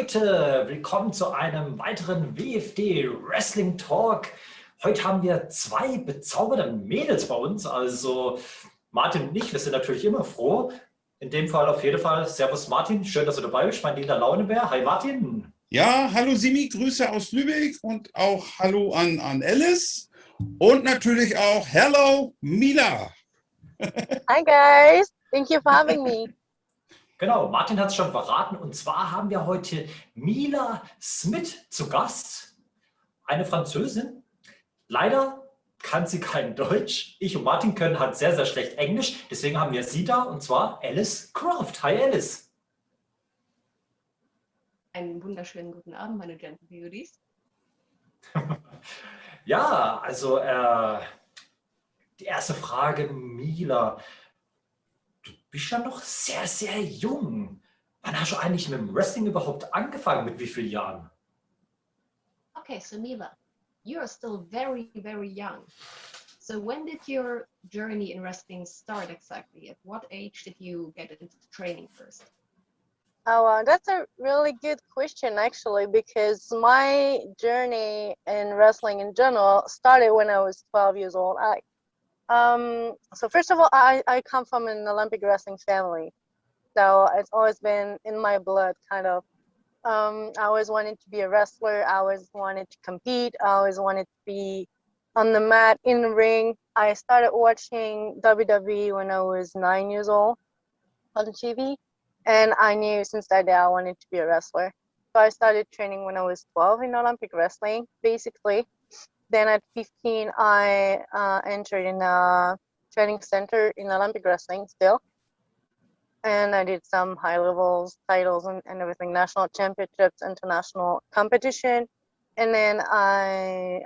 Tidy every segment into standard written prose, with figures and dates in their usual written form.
Leute, willkommen zu einem weiteren WFD Wrestling Talk. Heute haben wir zwei bezaubernde Mädels bei uns, also Martin und ich, wir sind natürlich immer froh. In dem Fall auf jeden Fall Servus Martin, schön, dass du dabei bist, mein lila Launebär. Hi Martin. Ja, hallo Simi, Grüße aus Lübeck und auch hallo an Alice und natürlich auch hello Mila. Hi guys, thank you for having me. Genau, Martin hat es schon verraten und zwar haben wir heute Mila Smidt zu Gast, eine Französin. Leider kann sie kein Deutsch. Ich und Martin können halt sehr, sehr schlecht Englisch. Deswegen haben wir sie da und zwar Alice Croft. Hi Alice. Einen wunderschönen guten Abend, meine Gentle Beauties. Ja, also die erste Frage, Mila. Du bist ja noch sehr, sehr jung. Wann hast du eigentlich mit dem Wrestling überhaupt angefangen? Mit wie vielen Jahren? Okay, so Mila, you're still very, very young. So when did your journey in wrestling start exactly? At what age did you get into training first? Oh, that's a really good question actually, because my journey in wrestling in general started when I was 12 years old. So first of all, I come from an Olympic wrestling family, so it's always been in my blood, kind of. I always wanted to be a wrestler. I always wanted to compete. I always wanted to be on the mat, in the ring. I started watching WWE when I was 9 years old on TV. And I knew since that day I wanted to be a wrestler. So I started training when I was 12 in Olympic wrestling, basically. Then at 15, I entered in a training center in Olympic wrestling still. And I did some high levels, titles and everything, national championships, international competition. And then I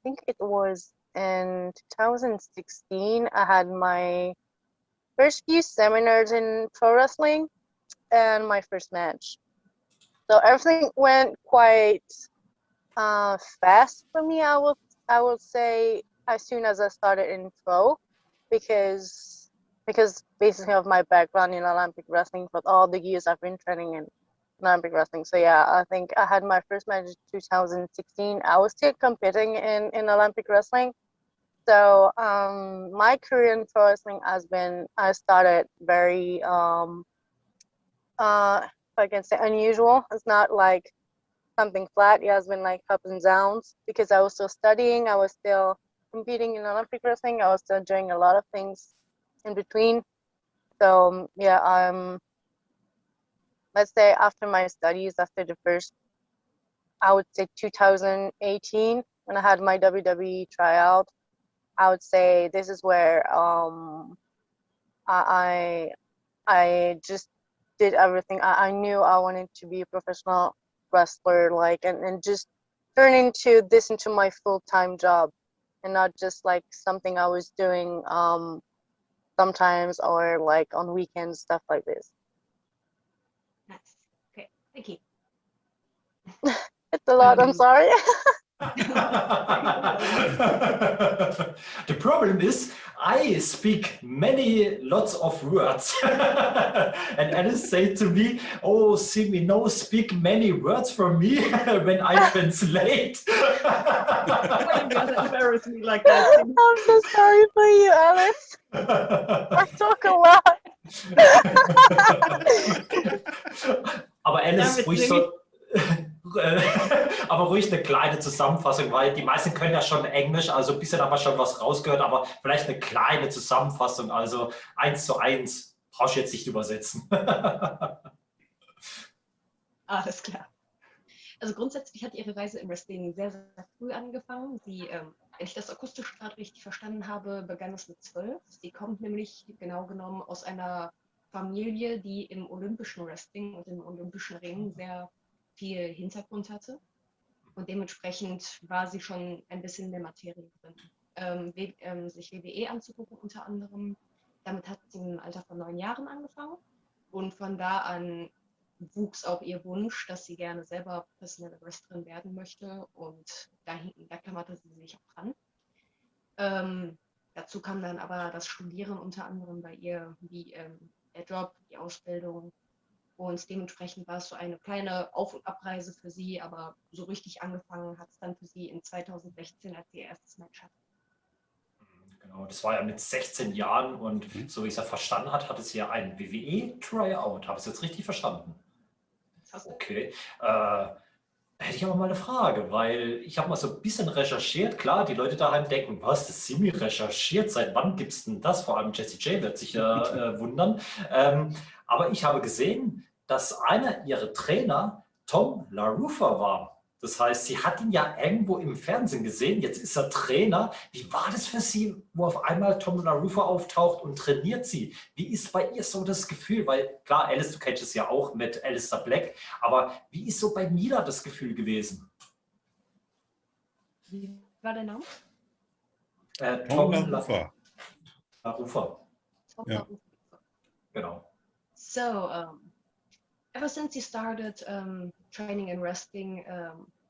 think it was in 2016, I had my first few seminars in pro wrestling and my first match. So everything went quite fast for me. I would say as soon as I started in pro, because basically of my background in Olympic wrestling for all the years I've been training in Olympic wrestling. So yeah, I think I had my first match in 2016. I was still competing in Olympic wrestling. So my career in pro wrestling I started very, if I can say, unusual. It's not like something flat. It has been like ups and downs because I was still studying. I was still competing in Olympic wrestling. I was still doing a lot of things in between. So yeah, let's say after my studies, after the first, I would say 2018, when I had my WWE tryout, I would say this is where I just did everything. I knew I wanted to be a professional wrestler, like, and just turn into my full-time job, and not just like something I was doing sometimes or like on weekends, stuff like this. Nice. Okay, thank you. It's a lot, I'm sorry. The problem is I speak lots of words and Alice said to me, oh Simi, no speak many words from me when I translate. Why you gotta embarrass me like that? I'm so sorry for you, Alice. I talk a lot. Aber Alice, aber ruhig eine kleine Zusammenfassung, weil die meisten können ja schon Englisch, also ein bisschen haben wir schon was rausgehört, aber vielleicht eine kleine Zusammenfassung, also 1:1, brauchst du jetzt nicht übersetzen. Alles klar. Also grundsätzlich hat Ihre Reise im Wrestling sehr, sehr früh angefangen. Sie, wenn ich das akustisch gerade richtig verstanden habe, begann es mit 12. Sie kommt nämlich genau genommen aus einer Familie, die im olympischen Wrestling und im olympischen Ring sehr viel Hintergrund hatte. Und dementsprechend war sie schon ein bisschen in der Materie drin. Sich WWE anzugucken unter anderem. Damit hat sie im Alter von 9 Jahren angefangen. Und von da an wuchs auch ihr Wunsch, dass sie gerne selber professionelle Wrestlerin werden möchte. Und da klammerte sie sich auch dran. Dazu kam dann aber das Studieren unter anderem bei ihr, wie der Job, die Ausbildung. Und dementsprechend war es so eine kleine Auf- und Abreise für sie, aber so richtig angefangen hat es dann für sie in 2016, als sie ihr erstes Match hatte. Genau, das war ja mit 16 Jahren und so wie ich es ja verstanden habe, hatte sie ja ein WWE-Tryout. Habe ich es jetzt richtig verstanden? Okay. Hätte ich aber mal eine Frage, weil ich habe mal so ein bisschen recherchiert. Klar, die Leute daheim denken, was, das Simi recherchiert, seit wann gibt es denn das? Vor allem Jessie J wird sich ja wundern. Aber ich habe gesehen, dass einer ihrer Trainer Tom La Ruffa war. Das heißt, sie hat ihn ja irgendwo im Fernsehen gesehen, jetzt ist er Trainer. Wie war das für sie, wo auf einmal Tom La Ruffa auftaucht und trainiert sie? Wie ist bei ihr so das Gefühl? Weil klar, Alice, du kennst es ja auch mit Alistair Black, aber wie ist so bei Mila das Gefühl gewesen? Wie war der Name? Tom La Ruffa. La Ruffa. Tom Ja. La Ruffa. Genau. So, ever since you started training in wrestling,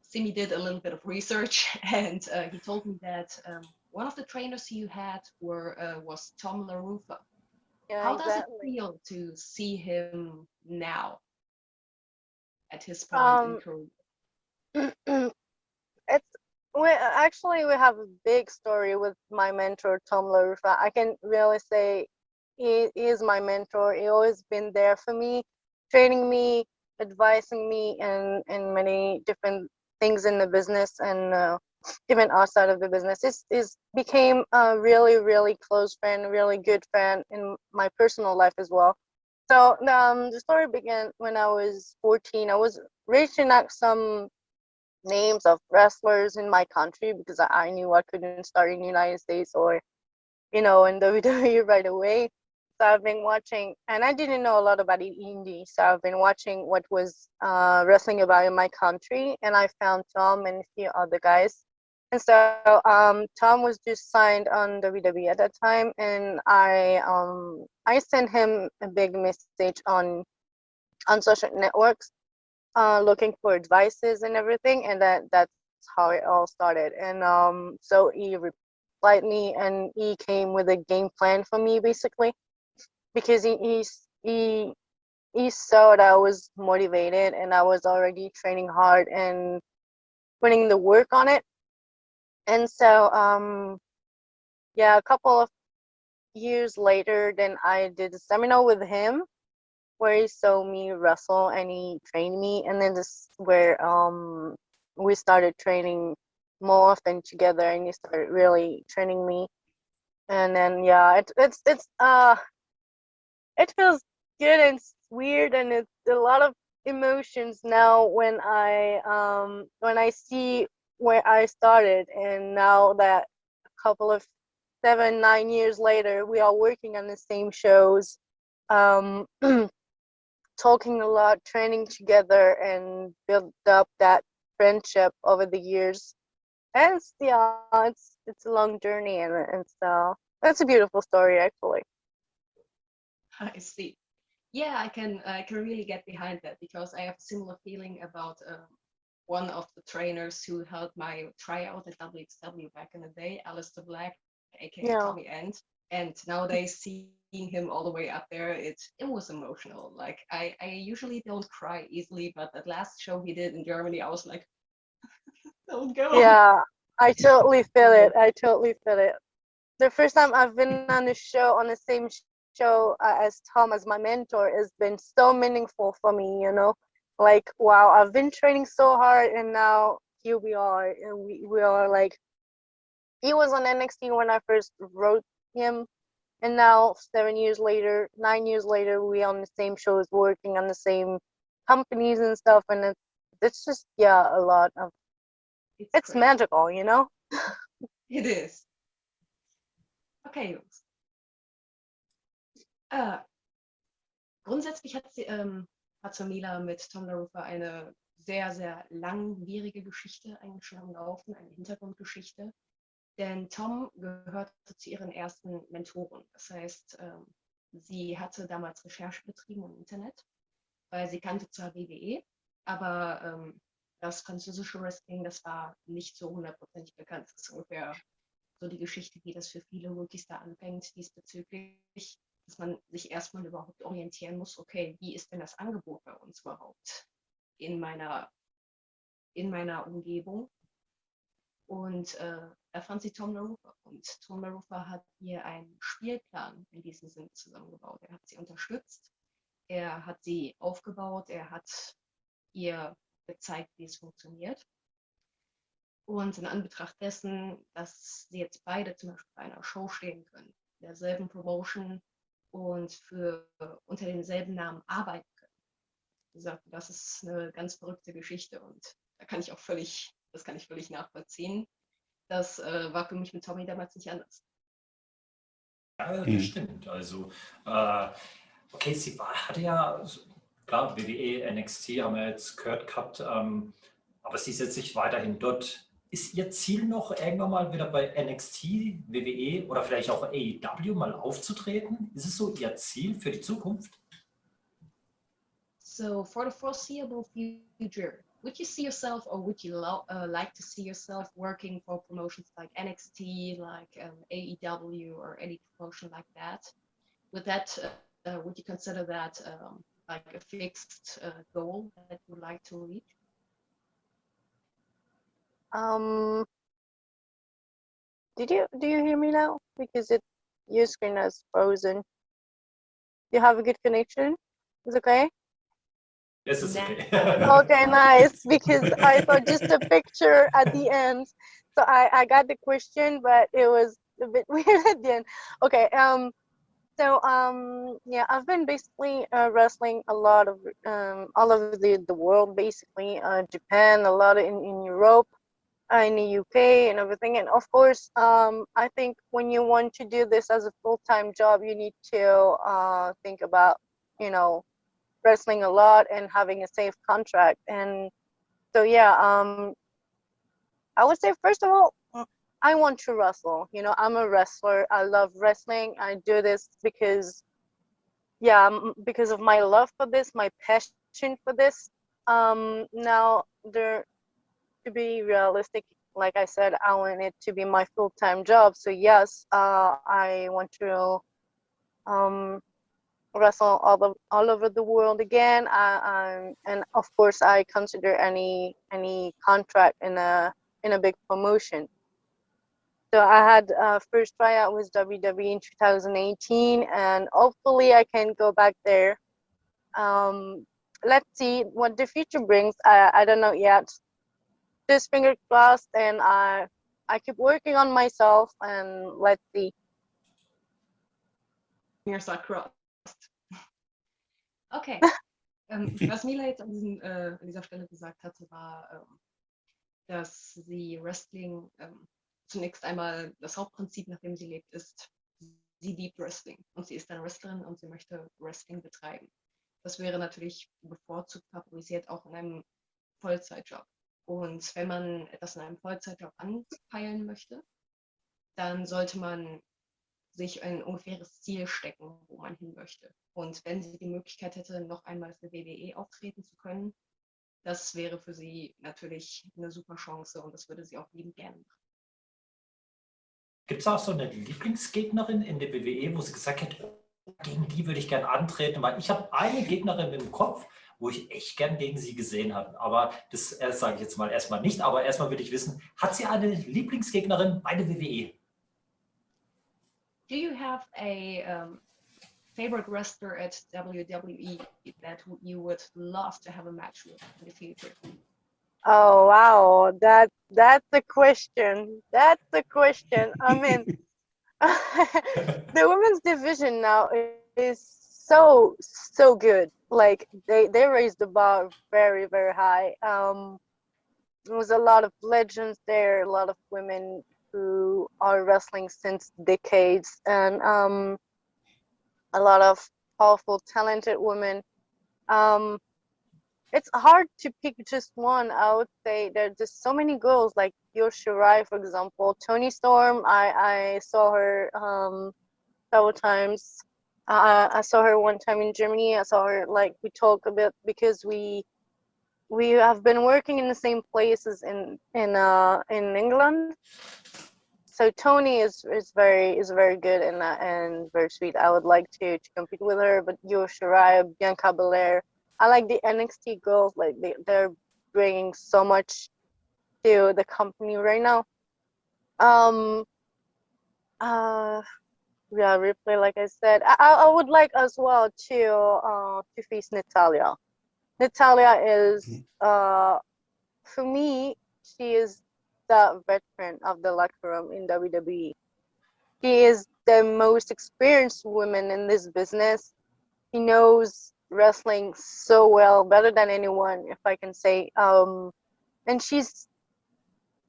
Simi did a little bit of research, and he told me that one of the trainers you had was Tom La Ruffa. Yeah, How does it exactly. feel to see him now at his point in career? It's we have a big story with my mentor Tom La Ruffa. I can really say he is my mentor. He always been there for me, training me, advising me in many different things in the business and even outside of the business. It's became a really close friend, really good friend in my personal life as well. So the story began when I was 14. I was reaching out some names of wrestlers in my country because I knew I couldn't start in the United States or, in WWE right away. So I've been watching, and I didn't know a lot about indie. So I've been watching what was wrestling about in my country, and I found Tom and a few other guys. And so Tom was just signed on WWE at that time, and I sent him a big message on social networks looking for advices and everything, and that's how it all started. And so he replied me, and he came with a game plan for me basically, because he saw that I was motivated and I was already training hard and putting the work on it. And so yeah, a couple of years later, then I did a seminar with him where he saw me wrestle and he trained me, and then this is where we started training more often together, and he started really training me. And then yeah, it feels good and weird, and it's a lot of emotions now when I see where I started, and now that a couple of 7-9 years later we are working on the same shows, talking a lot, training together, and build up that friendship over the years. And it's a long journey, and so that's a beautiful story actually. I see. Yeah, I can really get behind that, because I have a similar feeling about one of the trainers who held my tryout at WXW back in the day, Alistair Black, aka Yeah. Tommy End. And nowadays seeing him all the way up there, it was emotional. Like I usually don't cry easily, but that last show he did in Germany, I was like, don't go. Yeah, I totally feel it. The first time I've been on the show, on the same show as Tom, as my mentor, has been so meaningful for me, like, wow, I've been training so hard, and now here we are, and we are like, he was on NXT when I first wrote him, and now 9 years later, we on the same shows, working on the same companies and stuff, and it's just, yeah, a lot of, it's great. magical, It is. Okay, Jungs. Grundsätzlich hatte Mila mit Tom La Ruffa eine sehr langwierige Geschichte eigentlich schon am Laufen, eine Hintergrundgeschichte. Denn Tom gehörte zu ihren ersten Mentoren. Das heißt, sie hatte damals Recherche betrieben im Internet, weil sie kannte zwar WWE, aber das französische Wrestling, das war nicht so 100%ig bekannt. Das ist ungefähr so die Geschichte, wie das für viele Rookies da anfängt diesbezüglich. dass man sich erstmal überhaupt orientieren muss, okay, wie ist denn das Angebot bei uns überhaupt in meiner Umgebung? Und da fand sie Tom La Ruffa. Und Tom La Ruffa hat ihr einen Spielplan in diesem Sinne zusammengebaut. Er hat sie unterstützt, er hat sie aufgebaut, er hat ihr gezeigt, wie es funktioniert. Und in Anbetracht dessen, dass sie jetzt beide zum Beispiel bei einer Show stehen können, derselben Promotion und unter demselben Namen arbeiten können. Sie sagte, das ist eine ganz verrückte Geschichte und das kann ich völlig nachvollziehen. Das war für mich mit Tommy damals nicht anders. Ja, das stimmt. Also, okay, sie hatte ja, klar, WWE, NXT haben wir jetzt gehört gehabt, aber sie ist jetzt nicht weiterhin dort. Ist ihr Ziel noch irgendwann mal wieder bei NXT, WWE oder vielleicht auch AEW mal aufzutreten? Ist es so ihr Ziel für die Zukunft? So, for the foreseeable future, would you see yourself, or would you like to see yourself working for promotions like NXT, like AEW, or any promotion like that? Would you consider that like a fixed goal that you would like to reach? Do you hear me now? Because your screen is frozen. Do you have a good connection? Is it okay? Yes, it's okay. Okay, nice. Because I saw just a picture at the end, so I got the question, but it was a bit weird at the end. Okay. Yeah, I've been basically wrestling a lot of all over the world, basically Japan, a lot in Europe, in the UK, and everything. And of course, I think when you want to do this as a full-time job, you need to think about, wrestling a lot and having a safe contract. And so yeah, I would say first of all, I want to wrestle. I'm a wrestler. I love wrestling. I do this because of my love for this, my passion for this. Now, to be realistic, like I said, I want it to be my full-time job. So yes, I want to wrestle all over the world again. And of course, I consider any contract in a big promotion. So I had first tryout with WWE in 2018, and hopefully I can go back there. Let's see what the future brings. I don't know yet. Just finger crossed, and I keep working on myself, and let's see. Fingers are crossed. Okay. Was Mila jetzt an dieser Stelle gesagt hatte, war, dass sie Wrestling zunächst einmal das Hauptprinzip, nach dem sie lebt, ist, sie liebt Wrestling und sie ist eine Wrestlerin und sie möchte Wrestling betreiben. Das wäre natürlich bevorzugt favorisiert auch in einem Vollzeitjob. Und wenn man etwas in einem Vollzeitjob anpeilen möchte, dann sollte man sich ein ungefähres Ziel stecken, wo man hin möchte. Und wenn sie die Möglichkeit hätte, noch einmal für WWE auftreten zu können, das wäre für sie natürlich eine super Chance und das würde sie auch liebend gerne machen. Gibt es auch so eine Lieblingsgegnerin in der WWE, wo sie gesagt hat, gegen die würde ich gerne antreten? Weil ich habe eine Gegnerin im Kopf, wo ich echt gern gegen sie gesehen habe. Aber das sage ich jetzt mal erstmal nicht. Aber erstmal würde ich wissen, hat sie eine Lieblingsgegnerin bei der WWE? Do you have a favorite wrestler at WWE that you would love to have a match with in the future? Oh wow, that's the question. That's the question. I mean, the women's division now is so good. Like they raised the bar very, very high. There was a lot of legends there, a lot of women who are wrestling since decades, and a lot of powerful, talented women. It's hard to pick just one. I would say there's just so many girls, like Io Shirai, for example. Toni Storm, I saw her several times. I saw her one time in Germany. I saw her, like, we talk a bit because we have been working in the same places in England. so Tony is very good and very sweet. I would like to compete with her, but Io Shirai, Bianca Belair, I like the NXT girls. Like they're bringing so much to the company right now. Um, uh, yeah, replay. Like I said, I would like as well to face Natalia. Natalia is for me, she is the veteran of the locker room in WWE. She is the most experienced woman in this business. She knows wrestling so well, better than anyone, if I can say. And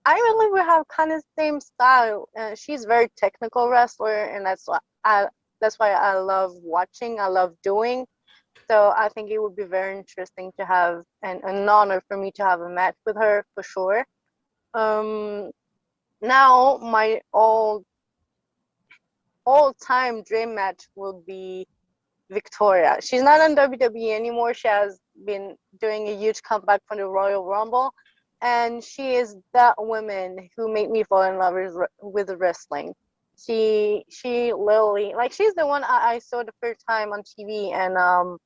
I really we have kind of same style. She's very technical wrestler, and that's why I love watching. I love doing. So I think it would be very interesting to have and an honor for me to have a match with her for sure. Now my all-time dream match will be Victoria. She's not on WWE anymore. She has been doing a huge comeback from the Royal Rumble, and she is that woman who made me fall in love with wrestling. She literally, like, she's the one I saw the first time on TV, and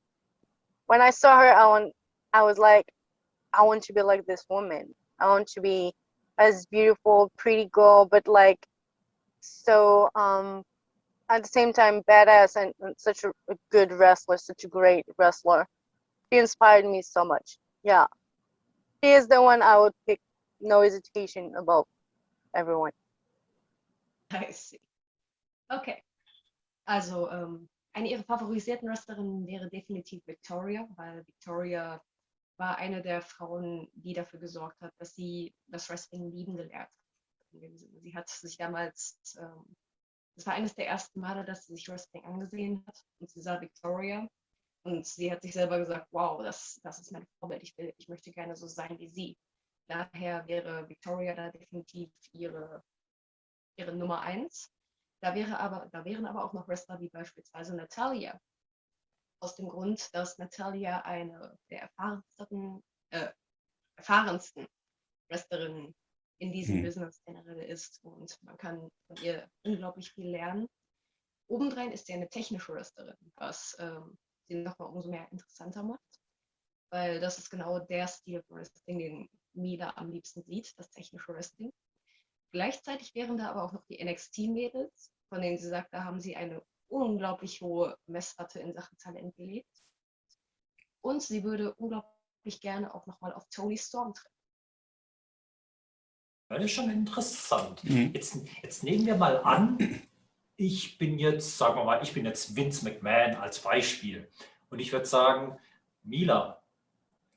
when I saw her, I was like, I want to be like this woman. I want to be as beautiful, pretty girl, but like so at the same time badass and such a good wrestler, such a great wrestler. She inspired me so much. Yeah, she is the one I would pick, no hesitation about everyone. I see. Okay. Also, eine ihrer favorisierten Wrestlerinnen wäre definitiv Victoria, weil Victoria war eine der Frauen, die dafür gesorgt hat, dass sie das Wrestling lieben gelernt hat. Sie hat sich damals, das war eines der ersten Male, dass sie sich Wrestling angesehen hat und sie sah Victoria und sie hat sich selber gesagt, wow, das ist mein Vorbild, ich möchte gerne so sein wie sie. Daher wäre Victoria da definitiv ihre Nummer 1. Da wären aber auch noch Wrestler wie beispielsweise Natalia. Aus dem Grund, dass Natalia eine der erfahrensten Wrestlerinnen in diesem Business generell ist und man kann von ihr unglaublich viel lernen. Obendrein ist sie eine technische Wrestlerin, was sie nochmal umso mehr interessanter macht, weil das ist genau der Stil von Wrestling, den Mila am liebsten sieht, das technische Wrestling. Gleichzeitig wären da aber auch noch die NXT-Mädels, von denen sie sagt, da haben sie eine unglaublich hohe Messlatte in Sachen Talent gelegt. Und sie würde unglaublich gerne auch nochmal auf Toni Storm treffen. Das ist schon interessant. Jetzt nehmen wir mal an, ich bin jetzt Vince McMahon als Beispiel. Und ich würde sagen, Mila,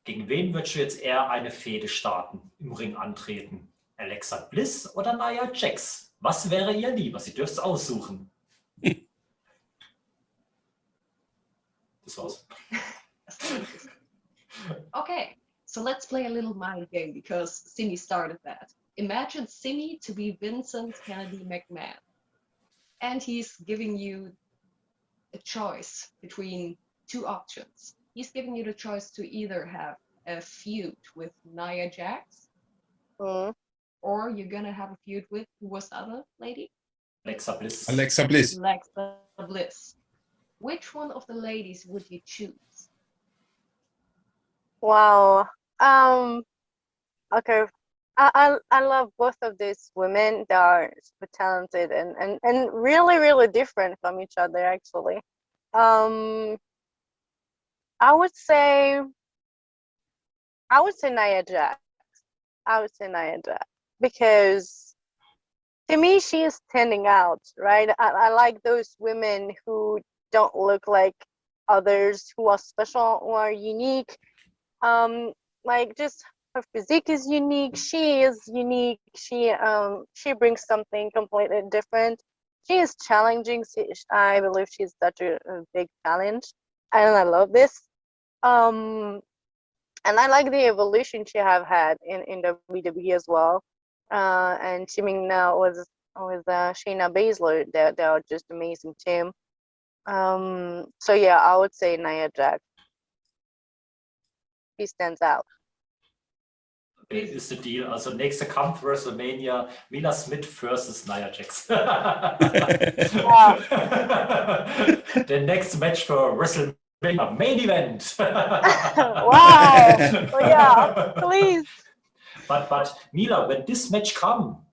gegen wen würdest du jetzt eher eine Fehde starten, im Ring antreten? Alexa Bliss oder Nia Jax? Was wäre ihr lieber? Sie dürft es aussuchen. Das war's. Okay, so let's play a little mind game because Simi started that. Imagine Simi to be Vincent Kennedy McMahon. And he's giving you a choice between two options. He's giving you the choice to either have a feud with Nia Jax, or you're gonna have a feud with, who was the other lady? Alexa Bliss. Alexa Bliss. Alexa Bliss. Which one of the ladies would you choose? Wow. Okay. I love both of these women. They are super talented and really, really different from each other, actually. I would say Nia Jax. I would say Nia Jax because to me she is standing out, right? I like those women who don't look like others, who are special, who are unique. Like just her physique is unique. She is unique. She brings something completely different. She is challenging. I believe she's such a big challenge, and I love this. And I like the evolution she have had in WWE as well. And teaming now with Shayna Baszler, they are just amazing team. So yeah, I would say Nia Jax. She stands out. ist der Deal. Also nächster Kampf WrestleMania, Mila Smidt versus Nia Jax. Der nächste Match für WrestleMania Main Event. Wow! Oh yeah, please. But Mila, when this match come,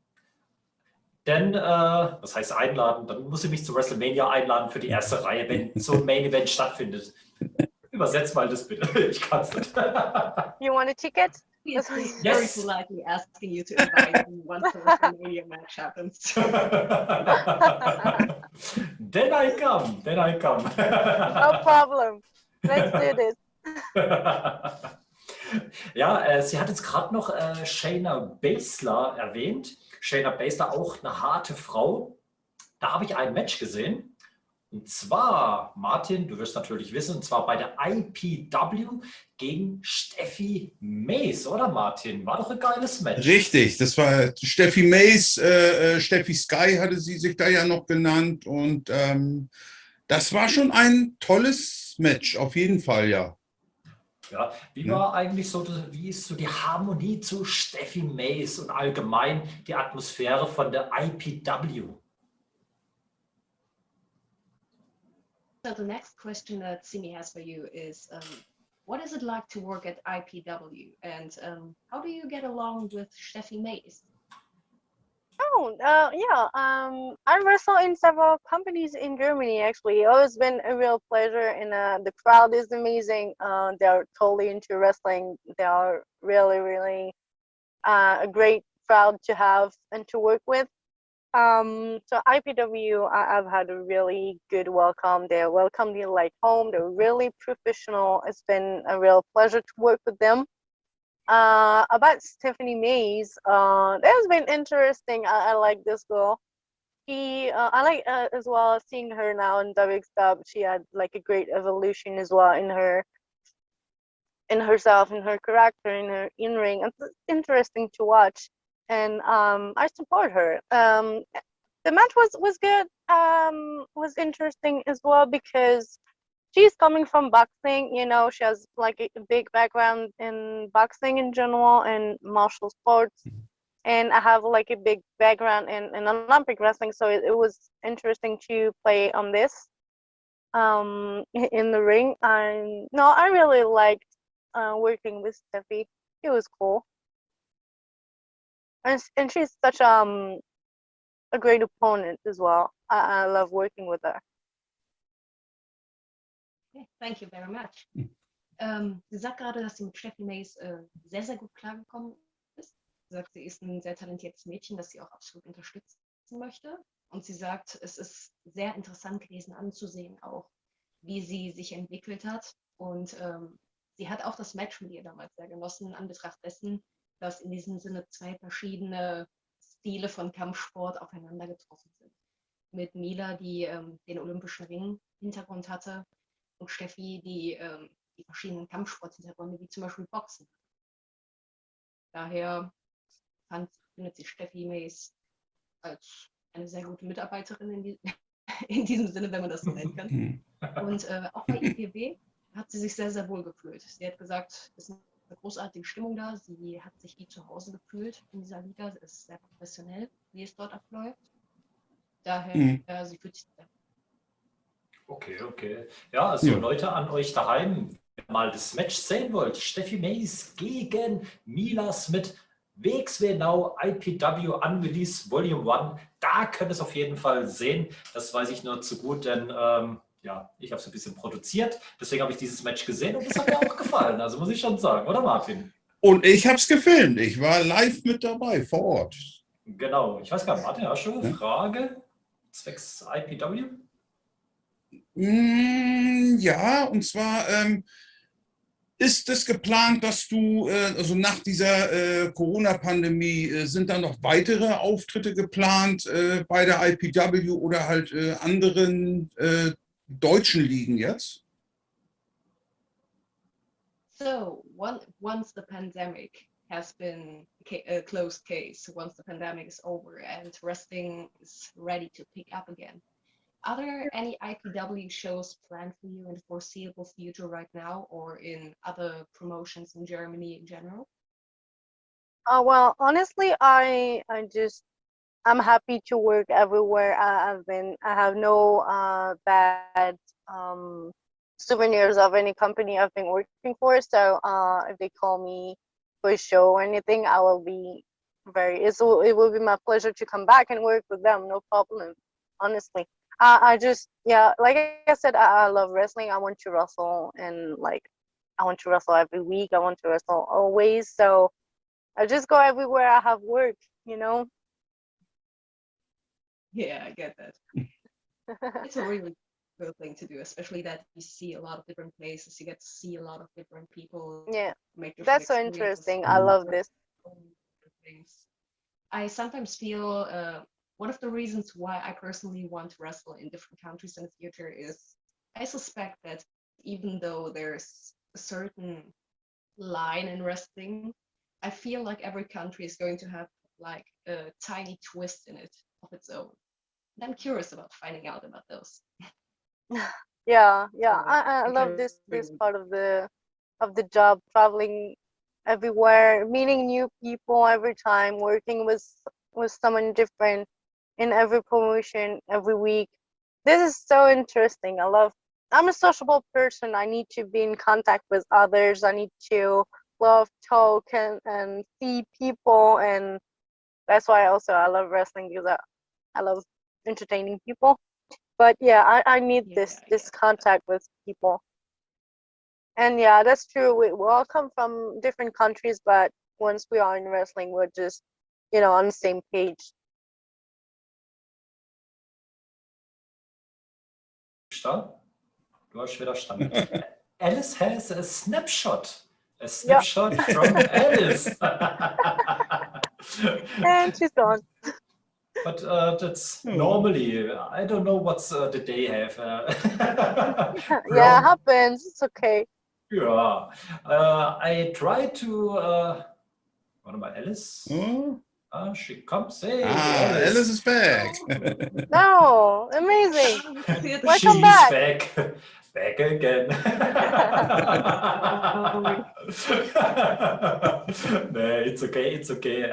dann, was heißt einladen, dann muss ich mich zu WrestleMania einladen für die erste Reihe, wenn so ein Main Event stattfindet. Übersetzt mal das bitte, ich kann es nicht. You want a ticket? He's very politely asking you to invite me once the WrestleMania match happens. Then I come. No problem. Let's do this. Ja, sie hat jetzt gerade noch Shayna Baszler erwähnt. Shayna Baszler, auch eine harte Frau. Da habe ich ein Match gesehen. Und zwar, Martin, du wirst natürlich wissen, und zwar bei der IPW gegen Steffi Mays, oder Martin? War doch ein geiles Match. Richtig, das war Steffi Mays, Steffi Sky hatte sie sich da ja noch genannt. Und das war schon ein tolles Match, auf jeden Fall, ja. Ja, wie war eigentlich so, wie ist so die Harmonie zu Steffi Mays und allgemein die Atmosphäre von der IPW? So the next question that Simi has for you is, what is it like to work at IPW, and how do you get along with Steffi Mays? Oh, yeah. I wrestle in several companies in Germany. Actually, it's always been a real pleasure, and the crowd is amazing. They're totally into wrestling. They are really, really a great crowd to have and to work with. So IPW, I've had a really good welcome. They welcomed me like home. They're really professional. It's been a real pleasure to work with them. About Stephanie Mays, that has been interesting. I like this girl. I like as well seeing her now in WXW. She had like a great evolution as well in herself, in her character, in her in ring. It's interesting to watch, and I support her. The match was good. Was interesting as well because she's coming from boxing. You know, she has like a big background in boxing in general and martial sports. And I have like a big background in Olympic wrestling, so it was interesting to play on this in the ring. And no, I really liked working with Steffi. It was cool, and she's such a great opponent as well. I love working with her. Okay, thank you very much. Sie sagt gerade, dass sie mit Steffi Mays sehr, sehr gut klargekommen ist. Sie sagt, sie ist ein sehr talentiertes Mädchen, das sie auch absolut unterstützen möchte. Und sie sagt, es ist sehr interessant gewesen anzusehen, auch wie sie sich entwickelt hat. Und sie hat auch das Match mit ihr damals sehr genossen, in Anbetracht dessen, dass in diesem Sinne zwei verschiedene Stile von Kampfsport aufeinander getroffen sind. Mit Mila, die den olympischen Ring-Hintergrund hatte, und Steffi, die die verschiedenen Kampfsport-Hintergründe, wie zum Beispiel Boxen. Daher findet sich Steffi Mays als eine sehr gute Mitarbeiterin in diesem Sinne, wenn man das so nennen kann. Und auch bei IPW hat sie sich sehr, sehr wohl gefühlt. Sie hat gesagt, es ist eine großartige Stimmung da. Sie hat sich wie zu Hause gefühlt in dieser Liga. Es ist sehr professionell, wie es dort abläuft. Daher, sie fühlt sich sehr. Okay. Ja, also Leute an euch daheim, wenn ihr mal das Match sehen wollt, Steffi Mays gegen Mila Smidt, WXW IPW Unreleased Volume 1, da könnt ihr es auf jeden Fall sehen. Das weiß ich nur zu gut, denn ja, ich habe es ein bisschen produziert, deswegen habe ich dieses Match gesehen und es hat mir auch gefallen, also muss ich schon sagen, oder Martin? Und ich habe es gefilmt, ich war live mit dabei, vor Ort. Genau, ich weiß gar nicht, Martin, hast du eine Frage zwecks IPW? Ja, und zwar ist es geplant, dass du, also nach dieser Corona-Pandemie, sind da noch weitere Auftritte geplant bei der IPW oder halt anderen deutschen Ligen jetzt? So, once the pandemic has been a closed case, once the pandemic is over and wrestling is ready to pick up again, are there any IPW shows planned for you in the foreseeable future right now or in other promotions in Germany in general? Well, honestly, I'm happy to work everywhere I have no bad souvenirs of any company I've been working for. So if they call me for a show or anything, I will be it will be my pleasure to come back and work with them. No problem, honestly. I just, yeah, like I said, I love wrestling. I want to wrestle, and like I want to wrestle every week. I want to wrestle always. So I just go everywhere I have work, you know. Yeah, I get that. It's a really cool thing to do, especially that you see a lot of different places. You get to see a lot of different people, Yeah, make different that's so experiences. interesting. I love this. Things. I sometimes feel one of the reasons why I personally want to wrestle in different countries in the future is I suspect that even though there's a certain line in wrestling, I feel like every country is going to have like a tiny twist in it of its own. And I'm curious about finding out about those. Yeah, yeah. So I I love can this really, part of the job, traveling everywhere, meeting new people every time, working with someone different in every promotion every week. This is so interesting. I'm a sociable person. I need to be in contact with others. I need to love talk and see people, and that's why also I love wrestling, because I love entertaining people. But yeah, I need yeah, this I this get that. contact with people. And yeah, that's true. We all come from different countries, but once we are in wrestling, we're just, on the same page. Start. Du hast wieder Stand. Alice has a snapshot. A Yeah, snapshot from Alice. and she's gone. But that's Oh, normally, I don't know what's the day have. Yeah, it From, happens. It's okay. yeah, I try to, warte mal, Alice? oh. She comes. Hey, Ah, Alice Alice. is back. Oh, No, amazing. we see it Welcome She's back. back. Back again. again. Nee, it's okay, it's okay.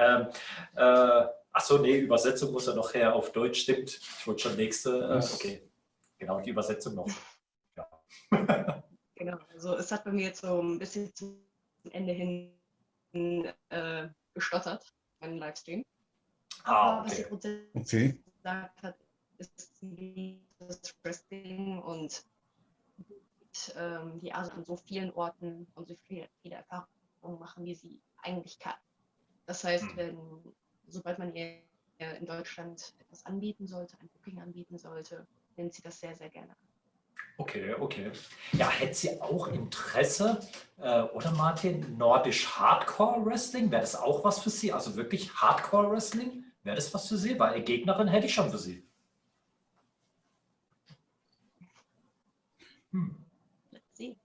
Achso, nee, Übersetzung muss ja noch her auf Deutsch, stimmt. Ich wollte schon nächste. Was? Okay, genau, die Übersetzung noch. Ja. Genau, also es hat bei mir jetzt so ein bisschen zum Ende hin gestottert, meinen Livestream. Aber was sie Okay. grundsätzlich Okay. gesagt hat, ist das Wrestling und die Ase an so vielen Orten und so viele Erfahrungen machen, wie sie eigentlich kann. Das heißt, sobald man ihr in Deutschland etwas anbieten sollte, ein Booking anbieten sollte, nimmt sie das sehr, sehr gerne an. Okay, okay. Ja, hätte sie auch Interesse, oder Martin, nordisch Hardcore Wrestling? Wäre das auch was für Sie? Also wirklich Hardcore Wrestling? Wäre das was für Sie? Weil eine Gegnerin hätte ich schon für Sie. Let's see.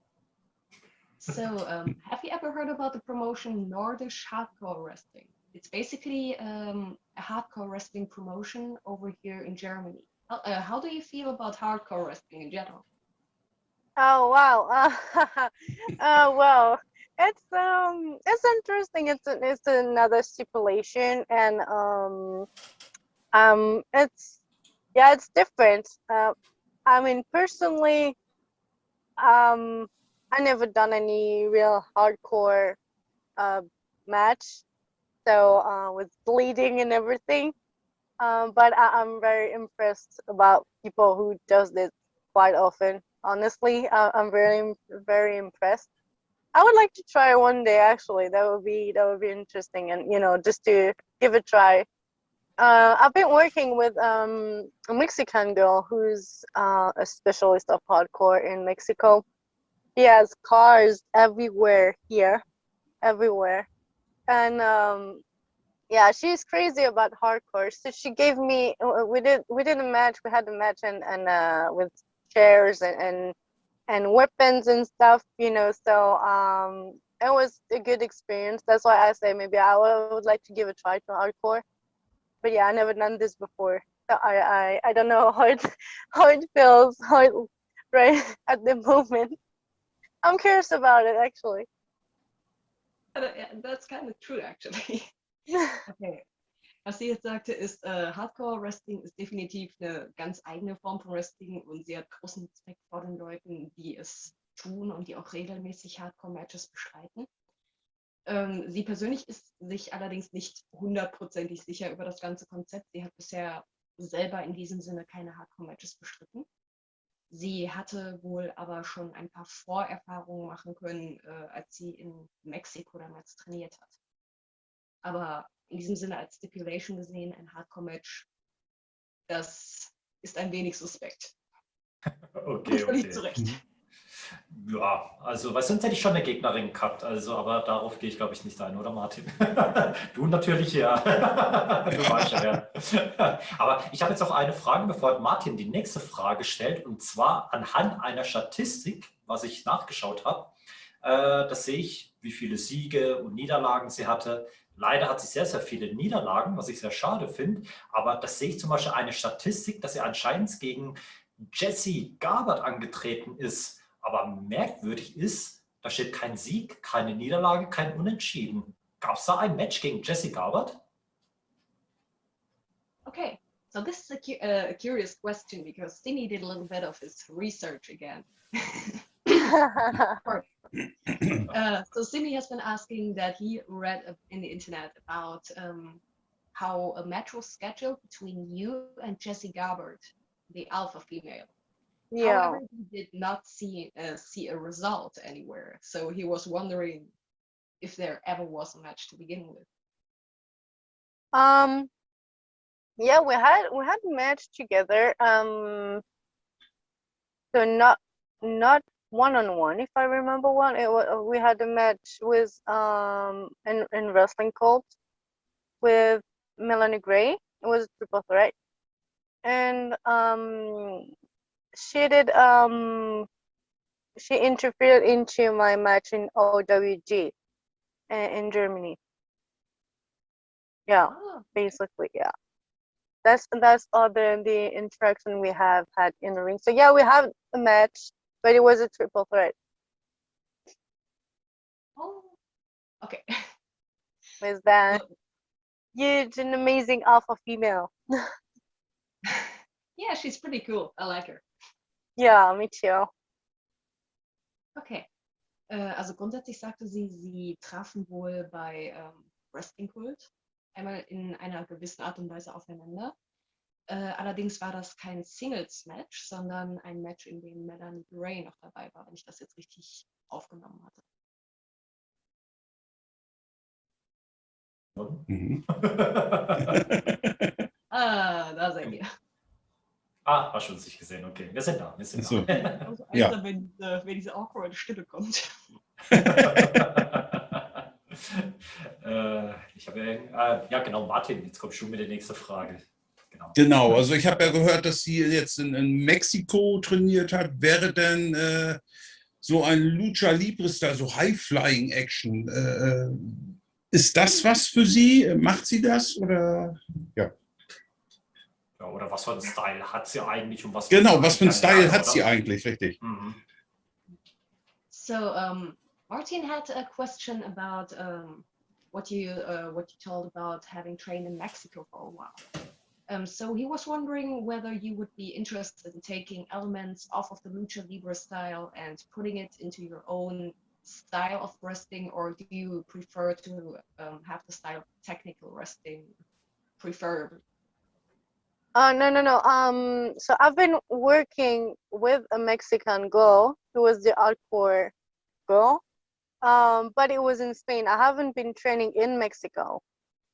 So, have you ever heard about the promotion Nordisch Hardcore Wrestling? It's basically a hardcore wrestling promotion over here in Germany. How do you feel about hardcore wrestling in general? Oh wow. Well, it's interesting. It's another stipulation, and it's different. I mean, personally, I never done any real hardcore match, so with bleeding and everything. But I'm very impressed about people who does this quite often. Honestly, I'm very very impressed. I would like to try one day. Actually, that would be interesting, and just to give a try. I've been working with a Mexican girl who's a specialist of hardcore in Mexico. He has cars everywhere here, everywhere, and yeah, she's crazy about hardcore. So she gave me we did a match. We had a match and with chairs and weapons and stuff. So it was a good experience. That's why I say maybe I would like to give a try to hardcore. But yeah, I never done this before. So I don't know how it feels, right at the moment. I'm curious about it actually. That's kind of true, actually. Okay. Was sie jetzt sagte, ist, Hardcore-Wrestling ist definitiv eine ganz eigene Form von Wrestling und sie hat großen Respekt vor den Leuten, die es tun und die auch regelmäßig Hardcore-Matches bestreiten. Sie persönlich ist sich allerdings nicht hundertprozentig sicher über das ganze Konzept. Sie hat bisher selber in diesem Sinne keine Hardcore-Matches bestritten. Sie hatte wohl aber schon ein paar Vorerfahrungen machen können, als sie in Mexiko damals trainiert hat. Aber in diesem Sinne als Stipulation gesehen, ein Hardcore-Match, das ist ein wenig suspekt. Okay, Völlig okay. zu Recht. Ja, also, weil sonst hätte ich schon eine Gegnerin gehabt. Also, aber darauf gehe ich, glaube ich, nicht ein, oder Martin? Du natürlich, ja. Du weißt ja, ja. Aber ich habe jetzt noch eine Frage, bevor Martin die nächste Frage stellt. Und zwar anhand einer Statistik, was ich nachgeschaut habe. Das sehe ich, wie viele Siege und Niederlagen sie hatte. Leider hat sie sehr, sehr viele Niederlagen, was ich sehr schade finde. Aber das sehe ich zum Beispiel eine Statistik, dass sie anscheinend gegen Jessie Garbert angetreten ist. Aber merkwürdig ist, da steht kein Sieg, keine Niederlage, kein Unentschieden. Gab es da ein Match gegen Jessie Garbert? Okay, so this is a curious question because Timmy did a little bit of his research again. So Simi has been asking that he read in the internet about how a match was scheduled between you and Jessie Garbert, the alpha female. Yeah. However, he did not see a result anywhere. So he was wondering if there ever was a match to begin with. Yeah, we had a match together. So not one-on-one, if I remember one. We had a match with in wrestling cult with Melanie Gray. It was a triple threat, and she did she interfered into my match in OWG in Germany. Yeah, basically, yeah. That's all the interaction we have had in the ring. So yeah, we have a match, but it was a triple threat. Oh, okay. With that huge and amazing alpha female. Yeah, she's pretty cool. I like her. Yeah, me too. Okay. Also grundsätzlich sagte sie trafen wohl bei Wrestling Kult einmal in einer gewissen Art und Weise aufeinander. Allerdings war das kein Singles-Match, sondern ein Match, in dem Melanie Gray noch dabei war, wenn ich das jetzt richtig aufgenommen hatte. Mhm. Da seid ihr. Ah, hast du uns nicht gesehen, okay. Wir sind da, wir sind So. da. Also Ja. einsam, wenn diese awkward Stimme kommt. Ich habe ja genau, Martin, jetzt kommst du mit der nächsten Frage. Genau, also ich habe ja gehört, dass sie jetzt in Mexiko trainiert hat. Wäre denn so ein Lucha Libre-Style, so High-Flying-Action, ist das was für sie? Macht sie das? Oder ja. Ja, oder was für einen Style hat sie eigentlich? Und was Genau, was für einen Style gerne, hat sie eigentlich, richtig? Mhm. So Martin had a question about what you told about having trained in Mexico for a while. So he was wondering whether you would be interested in taking elements off of the Lucha Libre style and putting it into your own style of wrestling, or do you prefer to have the style of technical wrestling preferred? No. So I've been working with a Mexican girl who was the hardcore girl. But it was in Spain. I haven't been training in Mexico.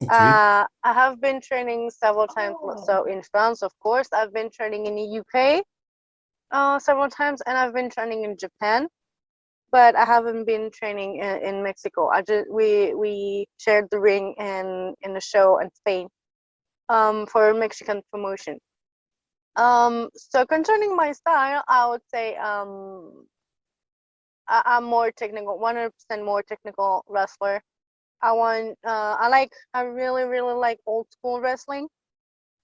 Okay. I have been training several times. So in France, of course, I've been training in the UK several times, and I've been training in Japan. But I haven't been training in Mexico. We shared the ring in a show in Spain for a Mexican promotion. So concerning my style, I would say I'm more technical, 100% more technical wrestler. I really like old school wrestling.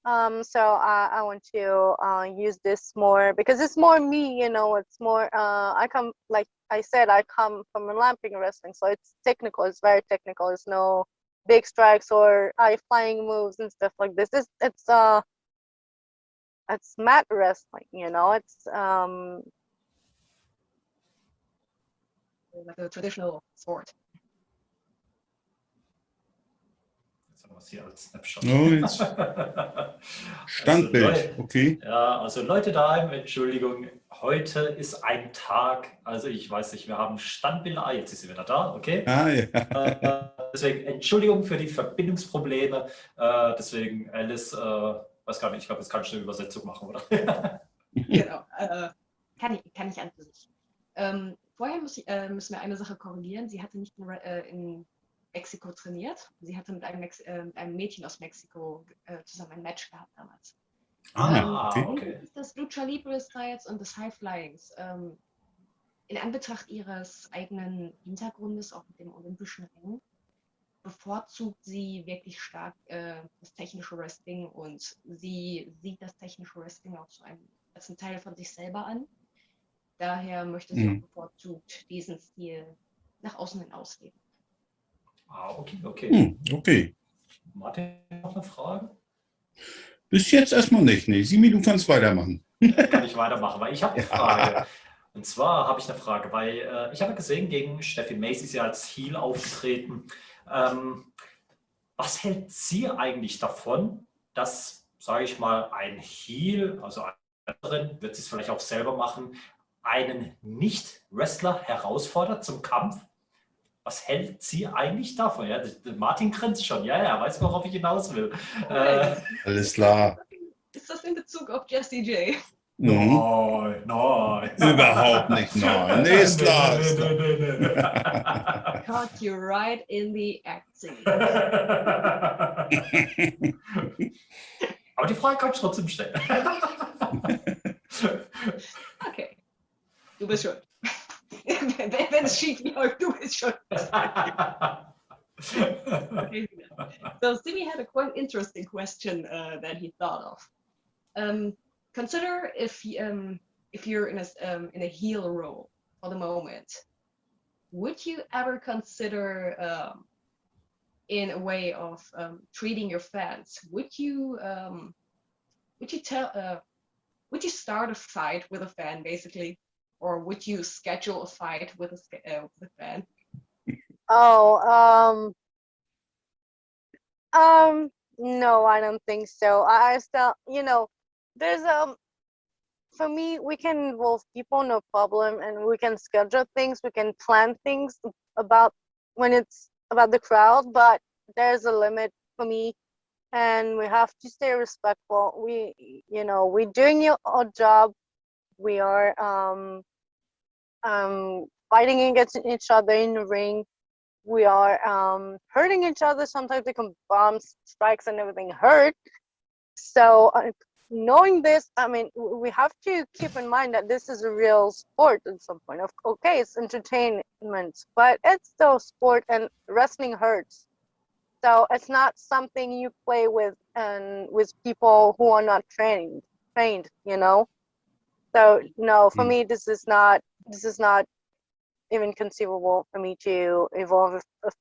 So I want to use this more because it's more me, you know. It's more I come like I said, I come from Olympic wrestling, so it's technical. It's very technical. It's no big strikes or high flying moves and stuff like this. It's mat wrestling, you know. It's like a traditional sport. Jetzt haben wir es hier als Snapshot. Oh, jetzt Standbild, okay. Ja, also Leute daheim, Entschuldigung, heute ist ein Tag, also ich weiß nicht, wir haben Standbilder, jetzt ist sie wieder da, okay. Ja. Deswegen Entschuldigung für die Verbindungsprobleme, deswegen Alice, weiß gar nicht, ich glaube, jetzt kann ich eine Übersetzung machen, oder? Genau, kann ich an für sich. Vorher müssen wir eine Sache korrigieren. Sie hatte nicht in Mexiko trainiert. Sie hatte mit einem Mädchen aus Mexiko zusammen ein Match gehabt damals. Okay. Des Lucha Libre Styles und des High Flyings. In Anbetracht ihres eigenen Hintergrundes, auch mit dem olympischen Ring, bevorzugt sie wirklich stark das technische Wrestling und sie sieht das technische Wrestling auch als einen Teil von sich selber an. Daher möchte sie auch bevorzugt diesen Stil nach außen hin ausleben. Okay. Okay. Martin, noch eine Frage? Bis jetzt erstmal nicht. Nee. Simi, du kannst weitermachen. Kann ich weitermachen, weil ich habe eine Frage. Und zwar habe ich eine Frage, weil ich habe gesehen, gegen Steffi Macy ist ja als Heel aufgetreten. Was hält sie eigentlich davon, dass, sage ich mal, ein Heel, also eine Wrestlerin, wird sie es vielleicht auch selber machen, einen Nicht-Wrestler herausfordert zum Kampf? Was hält sie eigentlich davon? Ja, Martin grinst schon. Ja, weiß, worauf ich hinaus will. Alles klar. Ist das in Bezug auf Jessie J? Nein. Überhaupt nicht, nein. Nee, ist klar. Nee. Caught you right in the acting. Aber die Frage kann ich trotzdem stellen. Okay. Du bist schuld. Wenn es schief läuft, du bist schuld. Okay. So Simi had a quite interesting question that he thought of. Consider if you're in a heel role for the moment, would you ever consider in a way of treating your fans? Would you start a fight with a fan basically? Or would you schedule a fight with a fan? No, I don't think so. I still, you know, there's for me, we can involve people, no problem, and we can schedule things, we can plan things about when it's about the crowd, but there's a limit for me, and we have to stay respectful. We're doing our job. We are fighting against each other in the ring. We are hurting each other. Sometimes they can bombs, strikes, and everything hurt. So knowing this, I mean, we have to keep in mind that this is a real sport at some point. Okay, it's entertainment, but it's still sport, and wrestling hurts. So it's not something you play with and with people who are not trained, you know. So no, for me, this is not even conceivable for me to involve a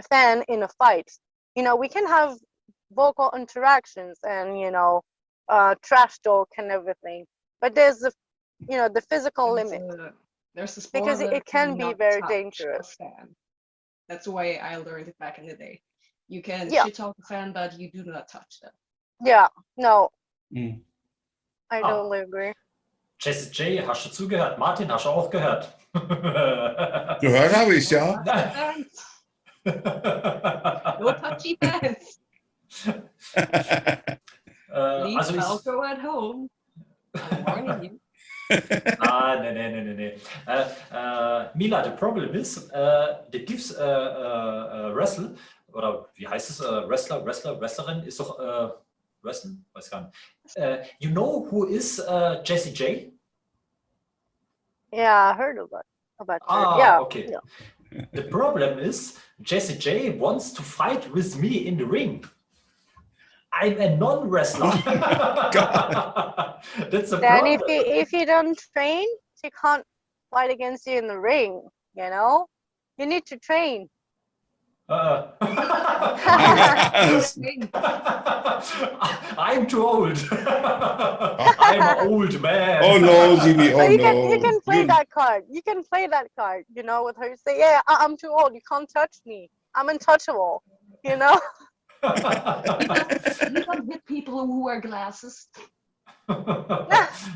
fan in a fight. You know, we can have vocal interactions and, you know, trash talk and everything, but there's the physical limit. There's a because it can be very dangerous. That's the way I learned it back in the day. You can shit talk a fan, but you do not touch them. Yeah, no. I totally agree. Jessie J, hast du zugehört? Martin, hast du auch gehört? Gehört habe ich, ja. No touchy fans. Also I'll go at home. I'm warning you. Nee. Mila, the problem is, the gives wrestle, oder wie heißt es, Wrestlerin ist doch Wrestling? Weiß gar nicht. You know who is Jessie J? Yeah, I heard about her. Yeah. Okay. Yeah. The problem is, Jessie J wants to fight with me in the ring. I'm a non-wrestler. Oh, That's the then problem. if you don't train, you can't fight against you in the ring, you know? You need to train. I'm too old. I'm an old man. Oh no, Zimi, So oh you no. can play that card. You can play that card, you know, with her. Say, yeah, I'm too old. You can't touch me. I'm untouchable, you know? You don't hit people who wear glasses.